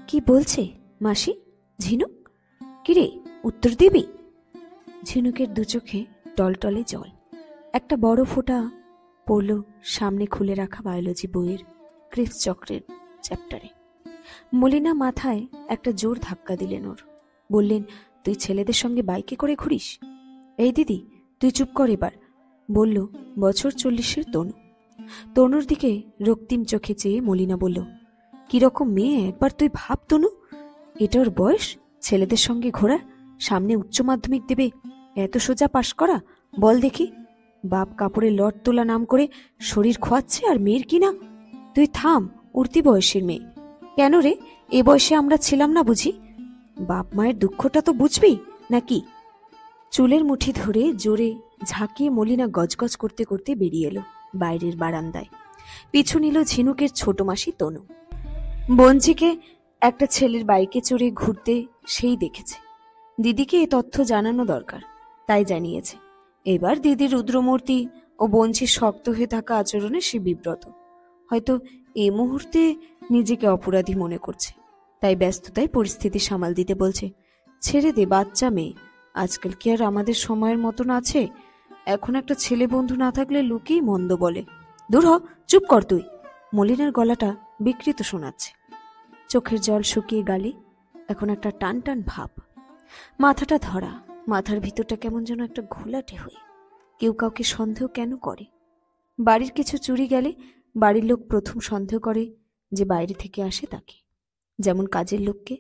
কি বলছে মাসি? ঝিনুক কিরে, উত্তর দিবি? ঝিনুকের দু চোখে টলটলে জল। একটা বড় ফোঁটা পড়ল সামনে খুলে রাখা বায়োলজি বইয়ের ক্রিপস চক্রের চ্যাপ্টারে। মলিনা মাথায় একটা জোর ধাক্কা দিলেন ওর। বললেন, তুই ছেলেদের সঙ্গে বাইকে করে ঘুরিস? এই দিদি, তুই চুপ কর এবার, বলল বছর 40-এর তনু। তনুর দিকে রক্তিম চোখে চেয়ে মলিনা বলল, কিরকম মেয়ে একবার তুই ভাব তনু। এটা ওর বয়স ছেলেদের সঙ্গে ঘোরা? সামনে উচ্চ মাধ্যমিক দেবে, এত সোজা পাশ করা? বল দেখি। বাপ কাপড়ে লট তোলা নাম করে শরীর খোয়াচ্ছে, আর মেয়ের কিনা? তুই থাম, উঠতি বয়সের মেয়ে। কেন রে, এ বয়সে আমরা ছিলাম না বুঝি? বাপ মায়ের দুঃখটা তো বুঝবি নাকি? চুলের মুঠি ধরে জোরে ঝাঁকিয়ে মলিনা গজগজ করতে করতে বেরিয়ে এলো বাইরের বারান্দায়। পিছু নিল ঝিনুকের ছোট মাসি তনু। বঞ্চিকে একটা ছেলের বাইকে চড়ে ঘুরতে সেই দেখেছে। দিদিকে এ তথ্য জানানো দরকার, তাই জানিয়েছে। এবার দিদির রুদ্রমূর্তি ও বঞ্চির শক্ত হয়ে থাকা আচরণে সে বিব্রত। হয়তো এ মুহূর্তে নিজেকে অপরাধী মনে করছে, তাই ব্যস্ততায় পরিস্থিতি সামাল দিতে বলছে, ছেড়ে দে, বাচ্চা মেয়ে। আজকাল কি আর আমাদের সময়ের মতন আছে? এখন একটা ছেলে বন্ধু না থাকলে লোকেই মন্দ বলে। দূর হ, চুপ কর তুই। মলিনার গলাটা বিকৃত শোনাচ্ছে। চোখের জল শুকিয়ে গালে এখন একটা টান টান ভাব। মাথাটা ধরা, মাথার ভিতরটা কেমন যেন একটা ঘোলাটে হয়ে। কেউ কাউকে সন্দেহ কেন করে? বাড়ির কিছু চুরি গেলে বাড়ির লোক প্রথম সন্দেহ করে যে বাইরে থেকে আসে তাকে, যেমন কাজের লোককে।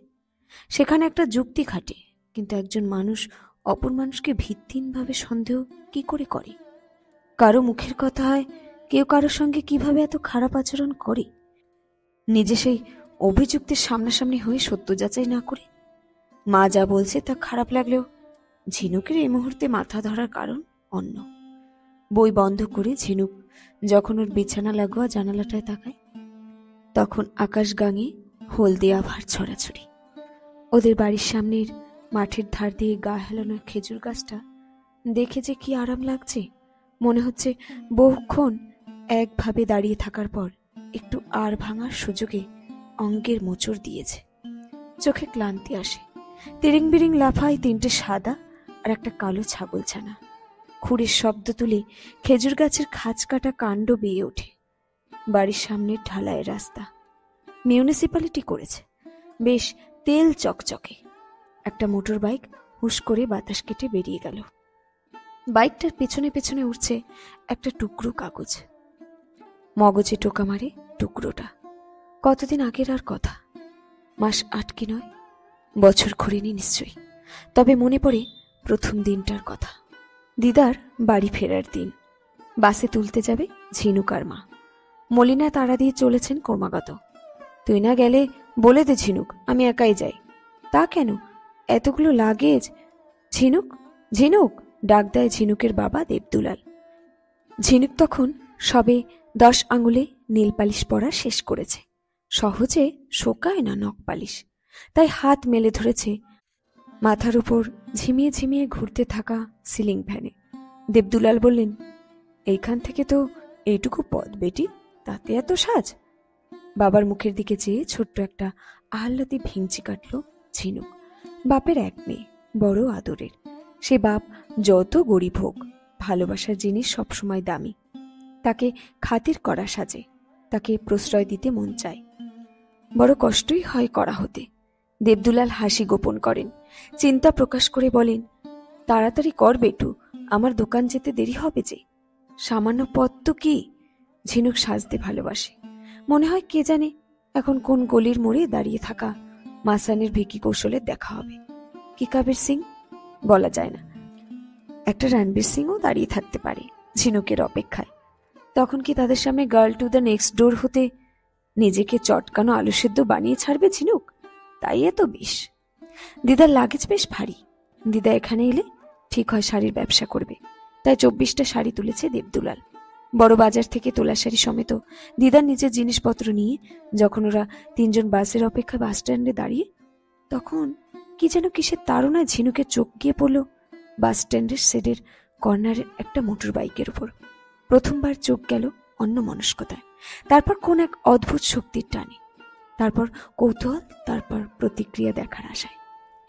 সেখানে একটা যুক্তি খাটে, কিন্তু একজন মানুষ অপর মানুষকে ভিত্তিহীনভাবে সন্দেহ কি করে করে? কারো মুখের কথা হয় কেউ কারোর সঙ্গে কিভাবে এত খারাপ আচরণ করে, নিজে সেই অভিযুক্তের সামনাসামনি হয়ে সত্য যাচাই না করে। মা যা বলছে তা খারাপ লাগলেও ঝিনুকের এই মুহূর্তে মাথা ধরার কারণ অন্য। বই বন্ধ করে ঝিনুক যখন ওর বিছানা লাগোয়া জানালাটায় তাকায়, তখন আকাশ গাঙে হলদে আভার ছড়াছড়ি। ওদের বাড়ির সামনের মাঠের ধার দিয়ে গা হেলানো খেজুর গাছটা দেখে যে কি আরাম লাগছে। মনে হচ্ছে বহুক্ষণ একভাবে দাঁড়িয়ে থাকার পর একটু আর ভাঙার সুযোগে অঙ্গের মোচড় দিয়েছে। চোখে ক্লান্তি আসে। তিরিং বিরিং লাফায় 3টে সাদা আর একটা কালো ছাগলছানা। খুঁড়ির শব্দ তুলে খেজুর গাছের খাঁজ কাটা কাণ্ড বেয়ে ওঠে। বাড়ির সামনের ঢালাইয়ের রাস্তা মিউনিসিপ্যালিটি করেছে, বেশ তেল চকচকে। একটা মোটর বাইক হুশ করে বাতাস কেটে বেরিয়ে গেল। বাইকটার পেছনে পেছনে উঠছে একটা টুকরো কাগজ। মগজে টোকা মারে টুকরোটা। কতদিন আগের আর কথা, মাস 8 কি 9, বছর ঘুরেনি নিশ্চয়ই। তবে মনে পড়ে প্রথম দিনটার কথা। দিদার বাড়ি ফেরার দিন। বাসে তুলতে যাবে ঝিনুক আর মা। মলিনা তাড়া দিয়ে চলেছেন ক্রমাগত। তুই না গেলে বলে দে ঝিনুক, আমি একাই যাই। তা কেন, এতগুলো লাগেজ? ঝিনুক, ঝিনুক ডাক দেয় ঝিনুকের বাবা দেবদুলাল। ঝিনুক তখন সবে 10 আঙুলে নীল পালিশ পরা শেষ করেছে। সহজে শোকায় না নখ পালিশ, তাই হাত মেলে ধরেছে মাথার উপর ঝিমিয়ে ঝিমিয়ে ঘুরতে থাকা সিলিং ফ্যানে। দেবদুলাল বললেন, এইখান থেকে তো এইটুকু পথ বেটি, তাতে এত সাজ? বাবার মুখের দিকে চেয়ে ছোট্ট একটা আহ্লাদে ভেঙচি কাটল ঝিনুক। বাপের এক মেয়ে, বড় আদরের। সে বাপ যত গরিব হোক, ভালোবাসার জিনিস সবসময় দামি। তাকে খাতির করা সাজে, তাকে প্রশ্রয় দিতে মন চায়। বড় কষ্টই হয় করা হতে। দেবদুলাল হাসি গোপন করেন, চিন্তা প্রকাশ করে বলেন, তাড়াতাড়ি কর বেটু, আমার দোকান যেতে দেরি হবে যে। সামান্য পথ তো কি? ঝিনুক সাজতে ভালোবাসে। মনে হয় কে জানে এখন কোন গলির মোড়ে দাঁড়িয়ে থাকা মাসানের ভিকি কৌশলের দেখা হবে। কি কবির সিং বলা যায় না, একটা রণবীর সিংও দাঁড়িয়ে থাকতে পারে ঝিনুকের অপেক্ষায়। তখন কি তাদের সামনে গার্ল টু দ্য নেক্সট ডোর হতে নিজেকে চটকানো আলু সেদ্ধ বানিয়ে ছাড়বে ঝিনুক? তাই এত বিষ। দিদার লাগেজ বেশ ভারী। দিদা এখানে এলে ঠিক হয় শাড়ির ব্যবসা করবে, তাই 24টা শাড়ি তুলেছে দেবদুলাল। বড় বাজার থেকে তোলা শাড়ি সমেত দিদার নিজের জিনিসপত্র নিয়ে যখন ওরা 3 জন বাসের অপেক্ষা বাস স্ট্যান্ডে দাঁড়িয়ে, তখন কি যেন কিসের তাড়নায় ঝিনুকের চোখ গিয়ে পড়ল বাস স্ট্যান্ডের শেডের কর্নারের একটা মোটর বাইকের উপর। প্রথমবার চোখ গেল অন্য মনস্কতায়, তারপর কোন এক অদ্ভুত শক্তির টানে। তারপর কৌতূহল, তারপর প্রতিক্রিয়া দেখার আশায়।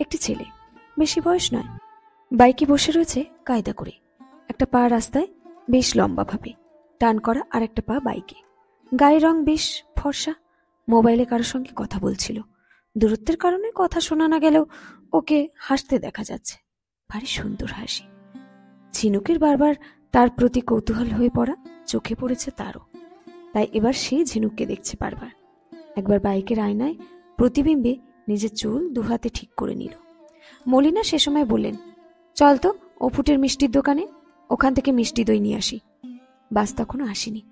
একটি ছেলে, বেশি বয়স নয়, বাইকে বসে রয়েছে কায়দা করে। একটা পা রাস্তায় বেশ লম্বাভাবে টান করা, আর একটা পা বাইকে। গায়ের রং বেশ ফর্সা। মোবাইলে কারোর সঙ্গে কথা বলছিল। দূরত্বের কারণে কথা শোনা না গেলেও ওকে হাসতে দেখা যাচ্ছে। ভারী সুন্দর হাসি। ঝিনুকের বারবার তার প্রতি কৌতূহল হয়ে পড়া চোখে পড়েছে তারও। তাই এবার সে ঝিনুককে দেখছে বারবার। একবার বাইকের আয়নায় প্রতিবিম্বে নিজের চুল দুহাতে ঠিক করে নিল। মলিনা সে সময় বললেন, চল তো ও ফুটের মিষ্টির দোকানে, ওখান থেকে মিষ্টি দই নিয়ে আসি। বাস তখনও আসেনি।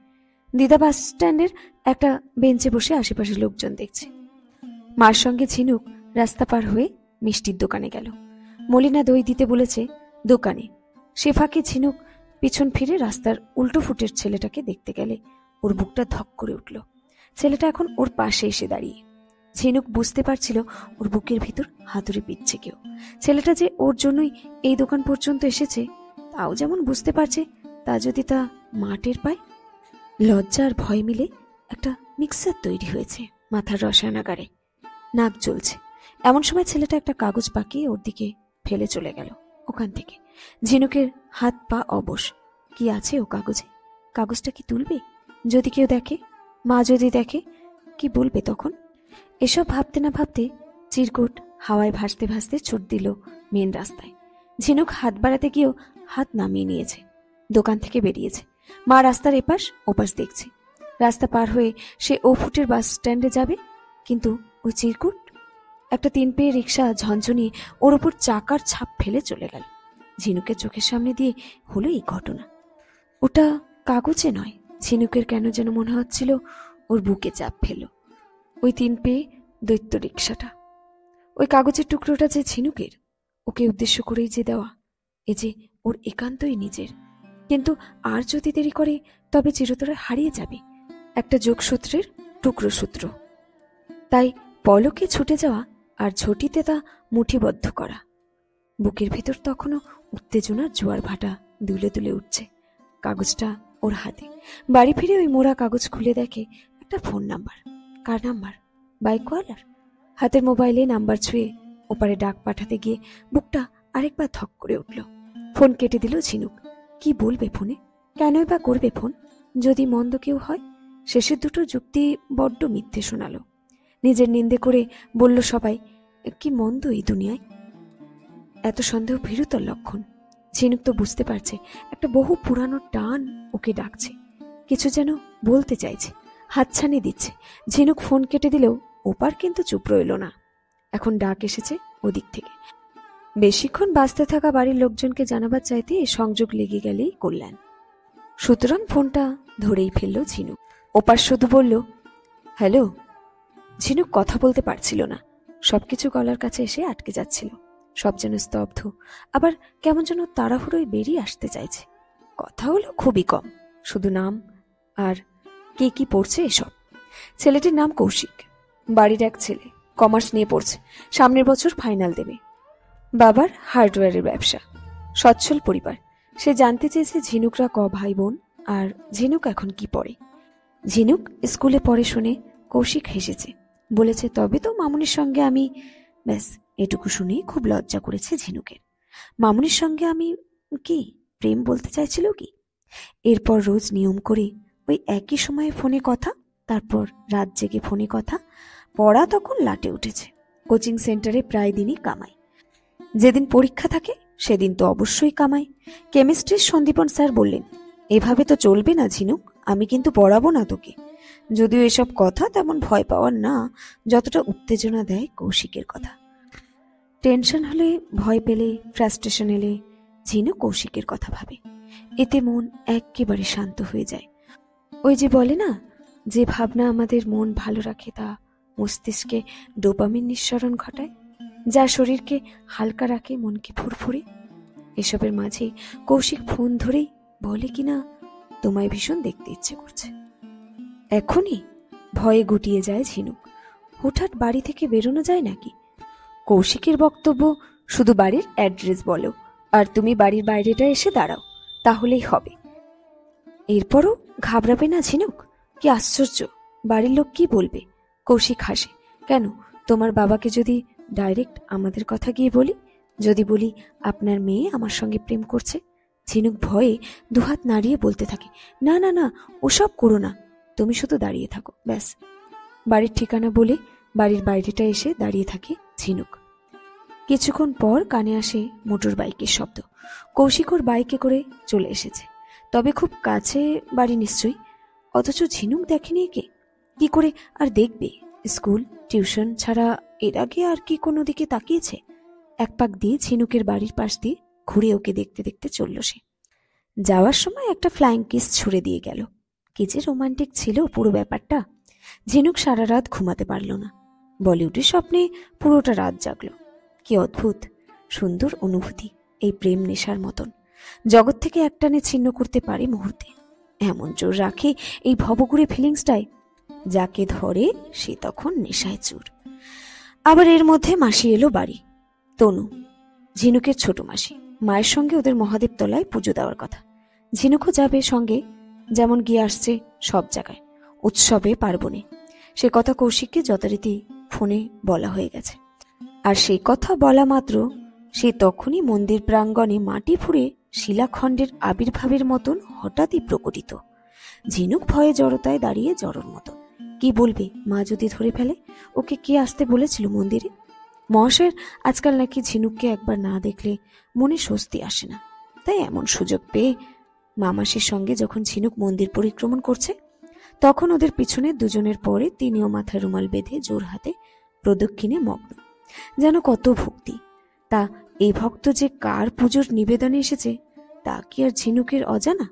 দিদা বাস স্ট্যান্ডের একটা বেঞ্চে বসে আশেপাশের লোকজন দেখছে। মার সঙ্গে ঝিনুক রাস্তা পার হয়ে মিষ্টির দোকানে গেল। মলিনা দই দিতে বলেছে দোকানে। সে ফাঁকে ঝিনুক পিছন ফিরে রাস্তার উল্টো ফুটের ছেলেটাকে দেখতে গেলে ওর বুকটা ধক করে উঠল। ছেলেটা এখন ওর পাশে এসে দাঁড়িয়ে। ঝিনুক বুঝতে পারছিল ওর বুকের ভিতর হাতুড়ি পিটছে কেউ। ছেলেটা যে ওর জন্যই এই দোকান পর্যন্ত এসেছে তাও যেমন বুঝতে পারছে, তা যদি তা মা টের পায়। লজ্জা আর ভয় মিলে একটা মিক্সার তৈরি হয়েছে মাথার রসায়নাগারে। নাক জ্বলছে। এমন সময় ছেলেটা একটা কাগজ পাকিয়ে ওর দিকে ফেলে চলে গেল। ওখান থেকে ঝিনুকের হাত পা অবশ। কি আছে ও কাগজে? কাগজটা কি তুলবে? যদি কেউ দেখে, মা যদি দেখে, কি বলবে তখন? এসব ভাবতে না ভাবতে চিরকুট হাওয়ায় ভাসতে ভাসতে ছুট দিল মেন রাস্তায়। ঝিনুক হাত বাড়াতে গিয়েও হাত নামিয়ে নিয়েছে। দোকান থেকে বেরিয়েছে। মা রাস্তার এপাশ ওপাশ দেখছে। রাস্তা পার হয়ে সে ও ফুটের বাস স্ট্যান্ডে যাবে, কিন্তু ওই চিরকুট, একটা 3 পেয়ে রিক্সা ঝনঝনিয়ে ওর ওপর চাকার ছাপ ফেলে চলে গেল। ঝিনুকের চোখের সামনে দিয়ে হলো এই ঘটনা। ওটা কাগজে নয়। ঝিনুকের কেন যেন মনে হচ্ছিল ওর বুকে চাপ ফেলল ওই 3 পেয়ে দৈত্য রিক্সাটা। ওই কাগজের টুকরোটা যে ঝিনুকের, ওকে উদ্দেশ্য করেই যে দেওয়া, এ যে ওর একান্তই নিজের। কিন্তু আর যদি দেরি করে তবে চিরতরে হারিয়ে যাবে একটা যোগসূত্রের টুকরো সূত্র। তাই পলকে ছুটে যাওয়া আর ঝটিতে তা মুঠিবদ্ধ করা। বুকের ভেতর তখনও উত্তেজনার জোয়ার ভাটা দুলে দুলে উঠছে। কাগজটা ওর হাতে। বাড়ি ফিরে ওই মোড়া কাগজ খুলে দেখে একটা ফোন নাম্বার। কার নাম্বার? বাইকওয়ালার। হাতের মোবাইলে নাম্বার ছুঁয়ে ওপারে ডাক পাঠাতে গিয়ে বুকটা আরেকবার ধক করে উঠল। ফোন কেটে দিল ঝিনুক। কি বলবে ফোনে? কেনই বা করবে ফোন? যদি মন্দ কেউ হয়? শেষের দুটো যুক্তি বড্ড মিথ্যে শোনালো। নিজের নিন্দে করে বলল সবাই, কি মন্দ এই দুনিয়ায়। এত সন্দেহ ভীরুতার লক্ষণ। ঝিনুক তো বুঝতে পারছে একটা বহু পুরানো টান ওকে ডাকছে, কিছু যেন বলতে চাইছে, হাতছানি দিচ্ছে। ঝিনুক ফোন কেটে দিলেও ওপার কিন্তু চুপ রইল না। এখন ডাক এসেছে ওদিক থেকে। বেশিক্ষণ বাঁচতে থাকা বাড়ির লোকজনকে জানাবার চাইতে সংযোগ লেগে গেলেই কল্যাণ। সুতরাং ফোনটা ধরেই ফেলল ঝিনুক। ওপার শুধু বলল, হ্যালো। ঝিনুক কথা বলতে পারছিল না। সবকিছু গলার কাছে এসে আটকে যাচ্ছিল। সব যেন স্তব্ধ, আবার কেমন যেন তাড়াহুড়োয় বেরিয়ে আসতে চাইছে। কথা হলো খুবই কম, শুধু নাম আর কে কি পড়ছে এসব। ছেলেটির নাম কৌশিক। বাড়ির এক ছেলে, কমার্স নিয়ে পড়ছে, সামনের বছর ফাইনাল দেবে। বাবার হার্ডওয়্যারের ব্যবসা, সচ্ছল পরিবার। সে জানতে চেয়েছে ঝিনুকরা ক ভাই বোন, আর ঝিনুক এখন কি পড়ে। ঝিনুক স্কুলে পড়ে শুনে কৌশিক হেসেছে, বলেছে তবে তো মামুনির সঙ্গে আমি। ব্যাস এটুকু শুনে খুব লজ্জা করেছে ঝিনুকের। মামুনির সঙ্গে আমি কি প্রেম বলতে চাইছিল কি? এরপর রোজ নিয়ম করে ওই একই সময়ে ফোনে কথা, তারপর রাত জেগে ফোনে কথা। পড়া তখন লাটে উঠেছে। কোচিং সেন্টারে প্রায় দিনই কামাই। যেদিন পরীক্ষা থাকে সেদিন তো অবশ্যই কামাই। কেমিস্ট্রির সন্দীপন স্যার বললেন, এভাবে তো চলবে না ঝিনুক, আমি কিন্তু পড়াবো না তোকে। যদিও এসব কথা তেমন ভয় পাওয়ার না, যতটা উত্তেজনা দেয় কৌশিকের কথা। টেনশন হলে, ভয় পেলে, ফ্রাস্ট্রেশন এলে ঝিনুক কৌশিকের কথা ভাবে। এতে মন একেবারে শান্ত হয়ে যায়। ওই যে বলে না, যে ভাবনা আমাদের মন ভালো রাখে তা মস্তিষ্কে ডোপামিন নিঃসরণ ঘটায়, যা শরীরকে হালকা রাখে, মনকে ফুরফুরে। এসবের মাঝে কৌশিক ফোন ধরেই বলে কিনা, তোমায় ভীষণ দেখতে ইচ্ছে করছে। এখনই ভয়ে গুটিয়ে যায় ঝিনুক। হঠাৎ বাড়ি থেকে বেরোনো যায় নাকি? কৌশিকের বক্তব্য, শুধু বাড়ির অ্যাড্রেস বলো আর তুমি বাড়ির বাইরেটা এসে দাঁড়াও, তাহলেই হবে। এরপরও ঘাবড়াবে না ঝিনুক? কি আশ্চর্য, বাড়ির লোক কি বলবে? কৌশিক হাসে। কেন, তোমার বাবাকে যদি ডাইরেক্ট আমাদের কথা গিয়ে বলি, যদি বলি আপনার মেয়ে আমার সঙ্গে প্রেম করছে? ঝিনুক ভয়ে দুহাত নাড়িয়ে বলতে থাকে, না না না, ওসব করো না, তুমি শুধু দাঁড়িয়ে থাকো ব্যাস। বাড়ির ঠিকানা বলে বাড়ির বাইরেটা এসে দাঁড়িয়ে থাকে ঝিনুক। কিছুক্ষণ পর কানে আসে মোটর বাইকের শব্দ। কৌশিক ওর বাইকে করে চলে এসেছে। তবে খুব কাছে বাড়ি নিশ্চয়ই, অথচ ঝিনুক দেখেনি একে। কি করে আর দেখবে? স্কুল টিউশন ছাড়া এর আগে আর কি কোনো দিকে তাকিয়েছে? এক পাক দিয়ে ঝিনুকের বাড়ির পাশ দিয়ে ঘুরে ওকে দেখতে দেখতে চলল সে। যাওয়ার সময় একটা ফ্লাইং কিস ছুড়ে দিয়ে গেল। কি যে রোমান্টিক ছিল পুরো ব্যাপারটা। ঝিনুক সারা রাত ঘুমাতে পারল না। বলিউডের স্বপ্নে পুরোটা রাত জাগলো। কি অদ্ভুত সুন্দর অনুভূতি এই প্রেম নেশার মতন, জগৎ থেকে একটানে ছিন্ন করতে পারে মুহূর্তে। এমন জোর রাখে এই ভবঘুরে ফিলিংসটাই, যাকে ধরে সে তখন নেশায় চুর। আবার এর মধ্যে মাসি এলো বাড়ি। তনু, ঝিনুকের ছোট মাসি। মায়ের সঙ্গে ওদের মহাদেব তলায় পুজো দেওয়ার কথা। ঝিনুকও যাবে সঙ্গে, যেমন গিয়ে আসছে সব জায়গায়, উৎসবে পার্বণে। সে কথা কৌশিককে যথারীতি ফোনে বলা হয়ে গেছে। আর সেই কথা বলা মাত্র সে তখনই মন্দির প্রাঙ্গণে মাটি ফুঁড়ে শিলাখণ্ডের আবির্ভাবের মতন হঠাৎই প্রকটিত। ঝিনুক ভয়ে জড়তায় দাঁড়িয়ে জড়োর মতো। কি বলবে? মা যদি ধরে ফেলে? ওকে কে আসতে বলেছিল মন্দিরে? মহাশয়ের আজকাল নাকি ঝিনুককে একবার না দেখলে মনে স্বস্তি আসে না। তাই এমন সুযোগ পেয়ে মামাসির সঙ্গে যখন ঝিনুক মন্দির পরিক্রমণ করছে, তখন ওদের পিছনে দুজনের পরে তিনিও মাথায় রুমাল বেঁধে জোর হাতে প্রদক্ষিণে মগ্ন। যেন কত ভক্তি! তা এই ভক্ত যে কার পুজোর নিবেদনে এসেছে তা কি আর ঝিনুকের অজানা?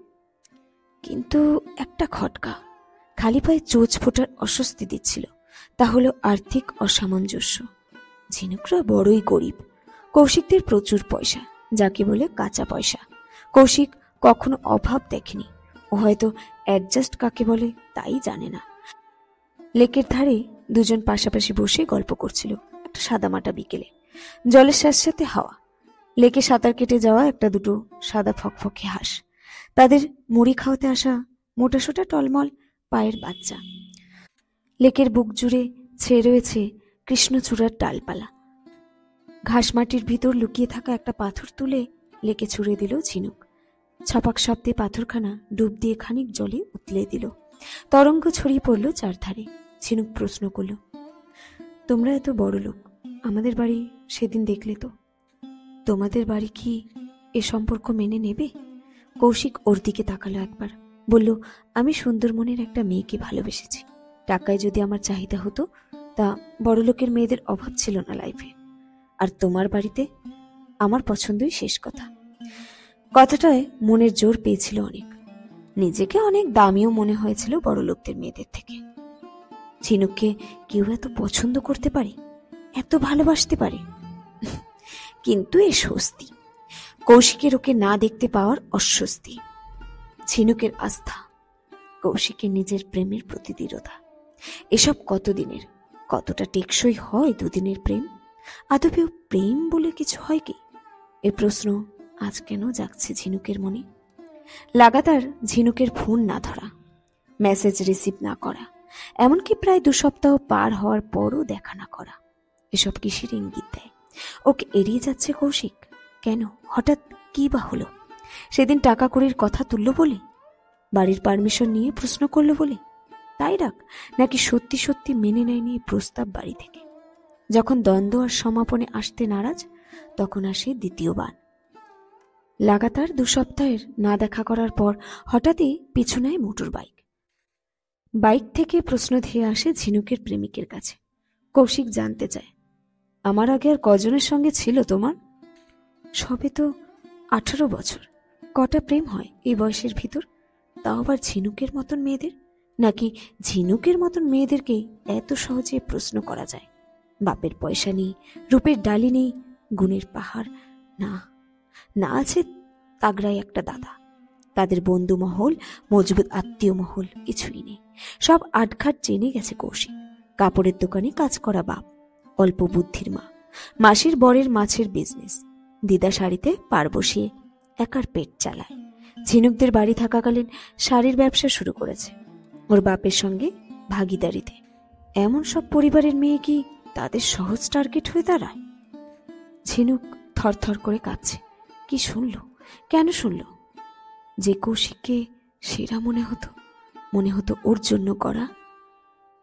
কিন্তু একটা খটকা খালি পায়ে চোচ ফোটার অস্বস্তি দিচ্ছিল। তা হলো আর্থিক অসামঞ্জস্য। ঝিনুকরা বড়ই গরিব। কৌশিকদের প্রচুর পয়সা, যাকে বলে কাঁচা পয়সা। কৌশিক কখনো অভাব দেখেনি। ও হয়তো অ্যাডজাস্ট কাকে বলে তাই জানে না। লেকের ধারে দুজন পাশাপাশি বসে গল্প করছিল একটা সাদামাটা বিকেলে। জলের স্যাঁতস্যাঁতে হাওয়া, লেকে সাঁতার কেটে যাওয়া একটা দুটো সাদা ফকফকে হাঁস, তাদের মুড়ি খাওয়াতে আসা মোটাসোটা টলমল পায়ের বাচ্চা। লেকের বুক জুড়ে ছেয়ে রয়েছে কৃষ্ণচূড়ার ডালপালা। ঘাস মাটির ভিতর লুকিয়ে থাকা একটা পাথর তুলে লেকে ছুঁড়ে দিল ঝিনুক। ছপাক শব্দে পাথরখানা ডুব দিয়ে খানিক জলে উতলে দিল। তরঙ্গ ছড়িয়ে পড়ল চারধারে। ঝিনুক প্রশ্ন করল, তোমরা এত বড় লোক, আমাদের বাড়ি সেদিন দেখলে তো, তোমাদের বাড়ি কি এ সম্পর্ক মেনে নেবে? কৌশিক ওর দিকে তাকালো একবার, বলল, আমি সুন্দরমনের একটা মেয়েকে ভালোবেসেছি। টাকায় যদি আমার চাহিদা হতো তা বড়লোকের মেয়েদের অভাব ছিল না লাইফে। আর তোমার বাড়িতে আমার পছন্দই শেষ কথা। কথাটায় মনের জোর পেয়েছিল অনেক। নিজেকে অনেক দামিও মনে হয়েছিল বড়লোকদের মেয়েদের থেকে। ঝিনুককে কেউ এত পছন্দ করতে পারে, এত ভালোবাসতে পারে। কিন্তু এ স্বস্তি, কৌশিকের ওকে না দেখতে পাওয়ার অস্বস্তি। ঝিনুকের আস্থা, কৌশিকের নিজের প্রেমের প্রতি দৃঢ়তা। এসব কতদিনের, কতটা টেকসই হয় দুদিনের প্রেম? আদপেও প্রেম বলে কিছু হয় কি? এ প্রশ্ন আজ কেন জাগছে ঝিনুকের মনে। লাগাতার ঝিনুকের ফোন না ধরা, মেসেজ রিসিভ না করা, এমনকি প্রায় 2 সপ্তাহ পার হওয়ার পরও দেখা না করা, এসব কিসের ইঙ্গিত দেয়? ওকে এড়িয়ে যাচ্ছে কৌশিক কেন? হঠাৎ কি বা হলো? সেদিন টাকা কড়ির কথা তুলল বলে? বাড়ির পারমিশন নিয়ে প্রশ্ন করলো বলে? তাই রাগ, নাকি সত্যি সত্যি মেনে নেয়নি প্রস্তাব বাড়ি থেকে? যখন দ্বন্দ্ব আর সমাপনে আসতে নারাজ, তখন আসে দ্বিতীয় বান। লাগাতার 2 সপ্তাহের না দেখা করার পর হঠাৎই পিছু নেয় মোটর বাইক। বাইক থেকে প্রশ্ন ধেয়ে আসে ঝিনুকের প্রেমিকের কাছে। কৌশিক জানতে চায়, আমার আগে আর কজনের সঙ্গে ছিল তোমার? সবে তো 18 বছর, কটা প্রেম হয় এই বয়সের ভিতর? তাও আবার ঝিনুকের মতন মেয়েদের? নাকি ঝিনুকের মতন মেয়েদেরকে এত সহজে প্রশ্ন করা যায়? বাপের পয়সা নেই, রূপের ডালি নেই, গুণের পাহাড় না, না আছে তাগড়াই একটা দাদা। তাদের বন্ধু মহল, মজবুত আত্মীয় মহল কিছুই নেই। সব আটঘাট জেনে গেছে কৌশিক। কাপড়ের দোকানে কাজ করা বাপ, অল্প বুদ্ধির মা, মাসির বরের মাছের বিজনেস, দিদা শাড়িতে পার বসিয়ে একার পেট চালায়। ঝিনুকদের বাড়ি থাকাকালীন শাড়ির ব্যবসা শুরু করেছে ওর বাপের সঙ্গে ভাগিদারিতে। এমন সব পরিবারের মেয়ে কি তাদের সহজ টার্গেট হয়ে দাঁড়ায়? ঝিনুক থরথর করে কাঁপছে। কি শুনল? কেন শুনল? যে কৌশিককে সেরা মনে হতো ওর জন্য করা,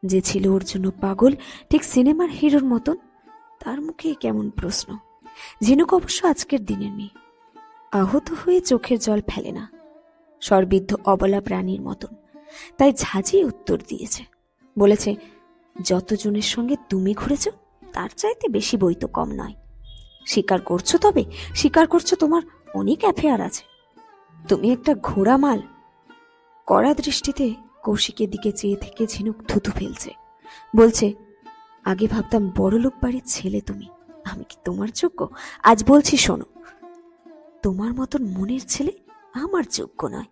যে ছিল ওর জন্য পাগল, ঠিক সিনেমার হিরোর মতন, তার মুখে কেমন প্রশ্ন। ঝিনুক অবশ্য আজকের দিনের মেয়ে, আহত হয়ে চোখের জল ফেলে না, সর্বিদ্ধ অবলা প্রাণীর মতন। তাই ঝাঁঝিয়ে উত্তর দিয়েছে, বলেছে, যতজনের সঙ্গে তুমি ঘুরেছ তার চাইতে বেশি বই তো কম নয়। স্বীকার করছো? তবে স্বীকার করছো তোমার অনেক অ্যাফেয়ার আছে? তুমি একটা ঘোড়া মাল। কড়া দৃষ্টিতে কৌশিকের দিকে চেয়ে থেকে ঝিনুক থুতু ফেলছে। বলছে, আগে ভাবতাম বড়লোক বাড়ির ছেলে তুমি, আমি কি তোমার যোগ্য? আজ বলছি শোনো, তোমার মতন মনের ছেলে আমার যোগ্য নয়।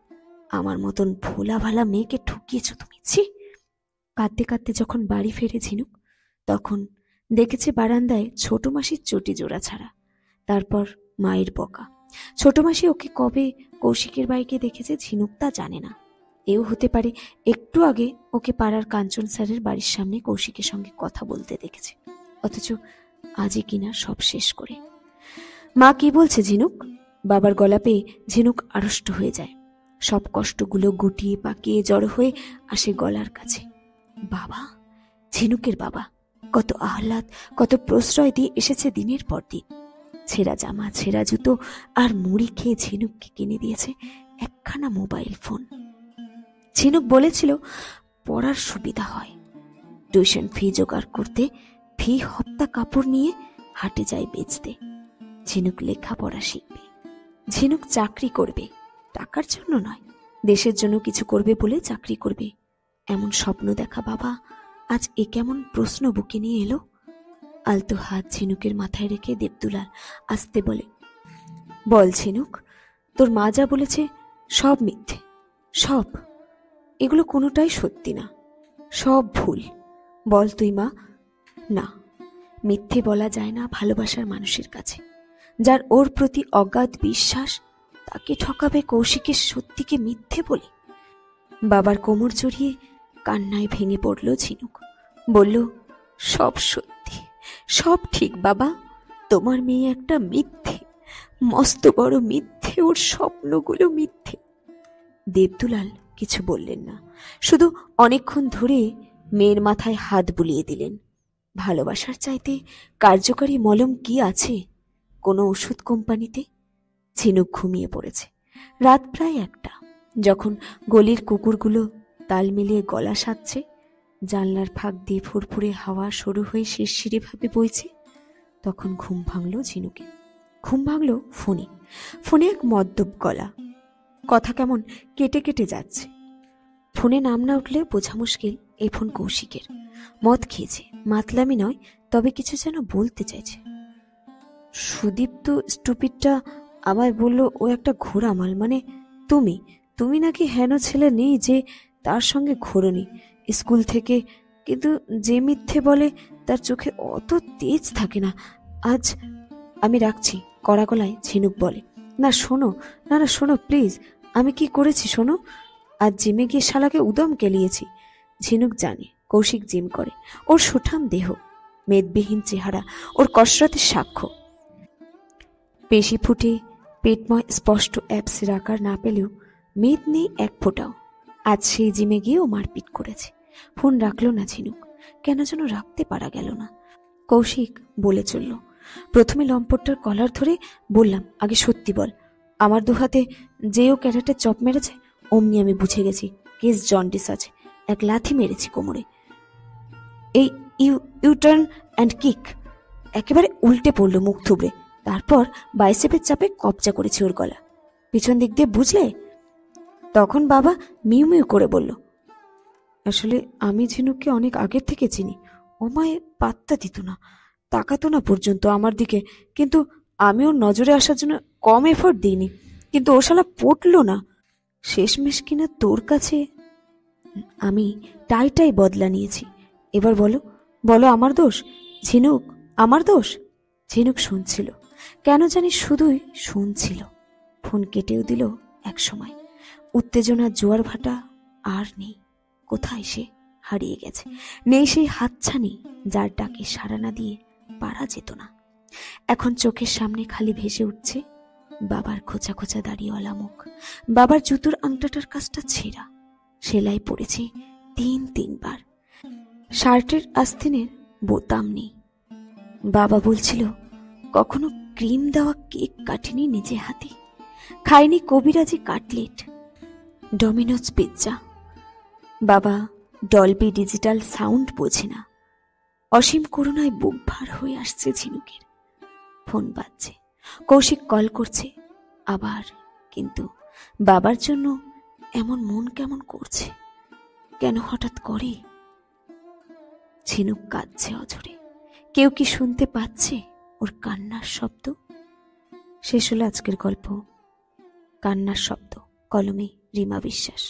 আমার মতন ভোলা ভালা মেয়েকে ঠকিয়েছ তুমি। ছি! কাঁদতে কাঁদতে যখন বাড়ি ফেরে ঝিনুক, তখন দেখেছে বারান্দায় ছোট মাসির চটি জোড়া ছাড়া, তারপর মায়ের বকা। ছোট মাসি ওকে কবে কৌশিকের বাইকে দেখেছে ঝিনুক তা জানে না। এও হতে পারে একটু আগে ওকে পাড়ার কাঞ্চন স্যারের বাড়ির সামনে কৌশিকের সঙ্গে কথা বলতে দেখেছে, অথচ আজই কিনা সব শেষ করে। মা কি বলছে ঝিনুক? বাবার গলা পেয়ে ঝিনুক আড়ষ্ট হয়ে যায়। সব কষ্টগুলো গুটিয়ে পাকিয়ে জড়ো হয়ে আসে গলার কাছে। বাবা, ঝিনুকের বাবা কত আহ্লাদ, কত প্রশ্রয় দিয়ে এসেছে দিনের পর দিন। ছেঁড়া জামা, ছেঁড়া জুতো আর মুড়ি খেয়ে ঝিনুককে কিনে দিয়েছে একখানা মোবাইল ফোন। ঝিনুক বলেছিল পড়ার সুবিধা হয়। টিউশন ফি জোগাড় করতে ফি হপ্তা কাপড় নিয়ে হাটে যায় বেচতে। ঝিনুক লেখাপড়া শিখবে, ঝিনুক চাকরি করবে, টাকার জন্য নয়, দেশের জন্য কিছু করবে বলে চাকরি করবে, এমন স্বপ্ন দেখা বাবা আজ এ কেমন প্রশ্ন বুকে নিয়ে এলো। আলতো হাত ঝিনুকের মাথায় রেখে দেবদুলাল আস্তে বলে, বল ঝিনুক, তোর মা যা বলেছে সব মিথ্যে, সব। এগুলো কোনোটাই সত্যি না, সব ভুল। বল তুই মা। না, মিথ্যে বলা যায় না ভালোবাসার মানুষের কাছে। যার ওর প্রতি অগাধ বিশ্বাস, তাকে ঠকাবে কৌশিকের সত্যিকে মিথ্যে বলে? বাবার কোমর জড়িয়ে কান্নায় ভেঙে পড়ল ঝিনুক। বলল, সব সত্যি, সব ঠিক বাবা। তোমার মেয়ে একটা মিথ্যে, মস্ত বড় মিথ্যে, ওর স্বপ্নগুলো মিথ্যে। দেবদুলাল কিছু বললেন না, শুধু অনেকক্ষণ ধরে মেয়ের মাথায় হাত বুলিয়ে দিলেন। ভালোবাসার চাইতে কার্যকারী মলম কি আছে কোনো ওষুধ কোম্পানিতে? ঝিনুক ঘুমিয়ে পড়েছে। রাত প্রায় 1টা। যখন গলির কুকুরগুলো তাল মিলিয়ে গলা সাজছে, জানলার ফাঁক দিয়ে ফুরফুরে হাওয়া সরু হয়ে শিরশিরে ভাবে বইছে, তখন ঘুম ভাঙল ঝিনুকে। ঘুম ভাঙল ফোনে। ফোনে এক মদ্যপ গলা, কথা কেমন কেটে কেটে যাচ্ছে। ফোনে নাম না উঠলে বোঝা মুশকিল এই ফোন কৌশিকের। মদ খেয়েছে, মাতলামি নয়, তবে কিছু যেন বলতে চাইছে। সুদীপ্ত স্টুপিডটা আমায় বলল ও একটা ঘোড়া মাল, মানে তুমি নাকি হেন ছেলে নেই যে তার সঙ্গে ঘোরনি স্কুল থেকে, কিন্তু যে মিথ্যে বলে তার চোখে অত তেজ থাকে না। আজ আমি রাখছি। কড়া গলায় ঝিনুক বলে, না শোনো, না শোনো প্লিজ, আমি কি করেছি শোনো। আজ জিমে গিয়ে শালাকে উদম কেলিয়েছি। ঝিনুক জানে কৌশিক জিম করে, ওর সুঠাম দেহ, মেদবিহীন চেহারা ওর কসরতের সাক্ষ্য। পেশি ফুটে পেটময় স্পষ্ট অ্যাপসের আকার না পেলেও মেদ নেই এক ফোঁটাও। আজ সেই জিমে গিয়েও মারপিট করেছে। ফোন রাখল না ঝিনুক, কেন যেন রাখতে পারা গেল না। কৌশিক বলে চলল, প্রথমে লম্পটটার কলার ধরে বললাম, আগে সত্যি বল, আমার দুহাতে যেও ক্যারেটে চপ মেরেছে অমনি আমি বুঝে গেছি কেস জন্ডিস আছে। এক লাথি মেরেছি কোমরে, এই ইউটার্ন অ্যান্ড কিক, একেবারে উল্টে পড়লো মুখ থুবড়ে। তারপর বাইসেপের চাপে কবজা করেছি ওর গলা, পিছন দিক দিয়ে, বুঝলে? তখন বাবা মিউ মিউ করে বলল, আসলে আমি ঝিনুককে অনেক আগের থেকে চিনি। ও মায়ে পাত্তা দিত না, তাকাতো না পর্যন্ত আমার দিকে, কিন্তু আমি ওর নজরে আসার জন্য কম এফোর্ট দিইনি, কিন্তু ও শালা পটল না। শেষমেশ কিনা তোর কাছে আমি টাই বদলা নিয়েছি। এবার বলো বলো, আমার দোষ ঝিনুক, আমার দোষ? ঝিনুক শুনছিল, কেন জানি শুধুই শুনছিল। ফোন কেটেও দিল এক সময়। উত্তেজনার জোয়ার ভাটা আর নেই। কোথায় সে? হারিয়ে গেছে। নেই সেই হাতছানি যার ডাকে সাড়া না দিয়ে পারা যেত না। এখন চোখের সামনে খালি ভেসে উঠছে বাবার খোঁচা খোঁচা দাড়িওয়ালা মুখ। বাবার জুতোর আংটাটার কাজটা ছেঁড়া, সেলাই পড়েছে 3-3 বার। শার্টের আস্তিনের বোতাম নেই। বাবা বলছিল কখনো ক্রিম দেওয়া কেক কাটেনি নিজে হাতে, খায়নি কবিরাজি কাটলেট, ডমিনোজ পিৎজা। বাবা ডলবি ডিজিটাল সাউন্ড বোঝে না। অসীম করুণায় বুক ভার হয়ে আসছে ঝিনুকের। ফোন বাজছে, কৌশিক কল করছে আবার, কিন্তু বাবার জন্য এমন মন কেমন করছে, কেন হঠাৎ করে? ঝিনুক কাঁদছে অঝরে। কেউ কি শুনতে পাচ্ছে ওর কান্নার শব্দ? শেষ হলো আজকের গল্প কান্নার শব্দ। কলমে রিমা বিশ্বাস।